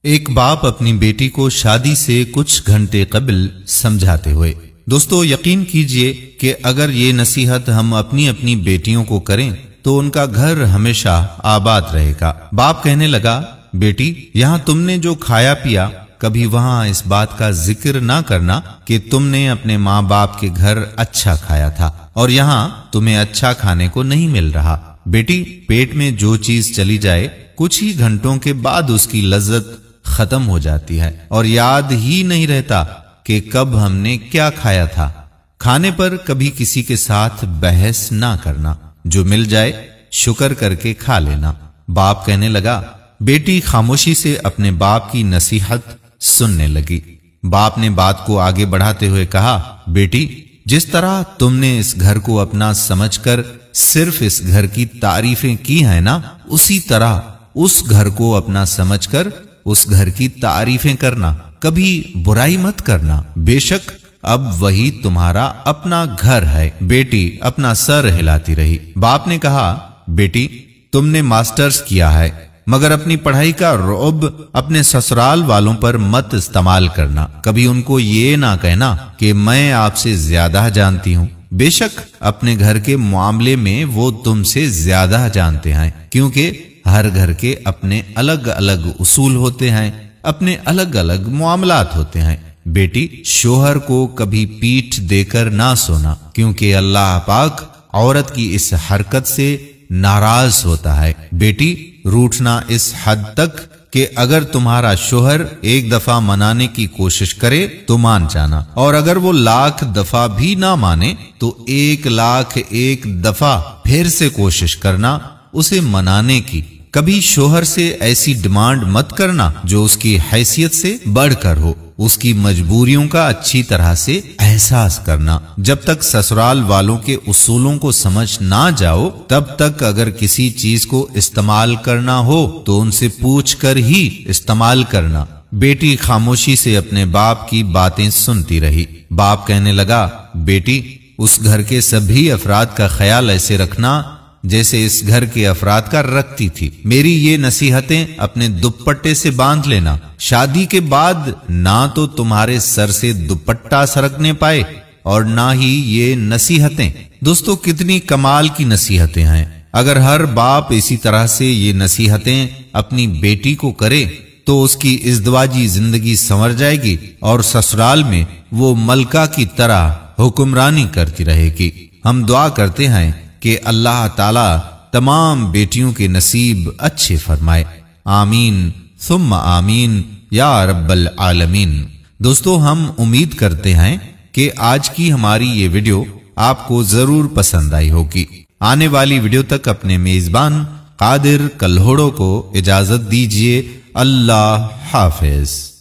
ایک باپ اپنی بیٹی کو شادی سے کچھ گھنٹے قبل سمجھاتے ہوئے، دوستو یقین کیجئے کہ اگر یہ نصیحت ہم اپنی اپنی بیٹیوں کو کریں تو ان کا گھر ہمیشہ آباد رہے گا۔ باپ کہنے لگا، بیٹی یہاں تم نے جو کھایا پیا کبھی وہاں اس بات کا ذکر نہ کرنا کہ تم نے اپنے ماں باپ کے گھر اچھا کھایا تھا اور یہاں تمہیں اچھا کھانے کو نہیں مل رہا۔ بیٹی پیٹ میں جو چیز چلی جائے کچھ ہی گھنٹوں کے بعد اس کی لذت ختم ہو جاتی ہے اور یاد ہی نہیں رہتا کہ کب ہم نے کیا کھایا تھا۔ کھانے پر کبھی کسی کے ساتھ بحث نہ کرنا، جو مل جائے شکر کر کے کھا لینا۔ باپ کہنے لگا، بیٹی خاموشی سے اپنے باپ کی نصیحت سننے لگی۔ باپ نے بات کو آگے بڑھاتے ہوئے کہا، بیٹی جس طرح تم نے اس گھر کو اپنا سمجھ کر صرف اس گھر کی تعریفیں کی ہیں نا، اسی طرح اس گھر کو اپنا سمجھ کر اس گھر کی تعریفیں کرنا، کبھی برائی مت کرنا، بے شک اب وہی تمہارا اپنا گھر ہے۔ بیٹی اپنا سر ہلاتی رہی۔ باپ نے کہا، بیٹی تم نے ماسٹرز کیا ہے مگر اپنی پڑھائی کا رعب اپنے سسرال والوں پر مت استعمال کرنا۔ کبھی ان کو یہ نہ کہنا کہ میں آپ سے زیادہ جانتی ہوں، بے شک اپنے گھر کے معاملے میں وہ تم سے زیادہ جانتے ہیں، کیونکہ ہر گھر کے اپنے الگ الگ اصول ہوتے ہیں، اپنے الگ الگ معاملات ہوتے ہیں۔ بیٹی شوہر کو کبھی پیٹھ دے کر نہ سونا، کیونکہ اللہ پاک عورت کی اس حرکت سے ناراض ہوتا ہے۔ بیٹی روٹھنا اس حد تک کہ اگر تمہارا شوہر ایک دفعہ منانے کی کوشش کرے تو مان جانا، اور اگر وہ 1,00,000 دفعہ بھی نہ مانے تو 1,00,001 دفعہ پھر سے کوشش کرنا اسے منانے کی۔ کبھی شوہر سے ایسی ڈیمانڈ مت کرنا جو اس کی حیثیت سے بڑھ کر ہو۔ اس کی مجبوریوں کا اچھی طرح سے احساس کرنا۔ جب تک سسرال والوں کے اصولوں کو سمجھ نہ جاؤ تب تک اگر کسی چیز کو استعمال کرنا ہو تو ان سے پوچھ کر ہی استعمال کرنا۔ بیٹی خاموشی سے اپنے باپ کی باتیں سنتی رہی۔ باپ کہنے لگا، بیٹی اس گھر کے سبھی افراد کا خیال ایسے رکھنا جیسے اس گھر کے افراد کا رکھتی تھی۔ میری یہ نصیحتیں اپنے دوپٹے سے باندھ لینا۔ شادی کے بعد نہ تو تمہارے سر سے دوپٹہ سرکنے پائے اور نہ ہی یہ نصیحتیں۔ دوستو کتنی کمال کی نصیحتیں ہیں۔ اگر ہر باپ اسی طرح سے یہ نصیحتیں اپنی بیٹی کو کرے تو اس کی ازدواجی زندگی سنور جائے گی اور سسرال میں وہ ملکہ کی طرح حکمرانی کرتی رہے گی۔ ہم دعا کرتے ہیں کہ اللہ تعالی تمام بیٹیوں کے نصیب اچھے فرمائے، آمین ثم آمین یا رب العالمین۔ دوستو ہم امید کرتے ہیں کہ آج کی ہماری یہ ویڈیو آپ کو ضرور پسند آئی ہوگی۔ آنے والی ویڈیو تک اپنے میزبان قادر کلہوڑو کو اجازت دیجیے۔ اللہ حافظ۔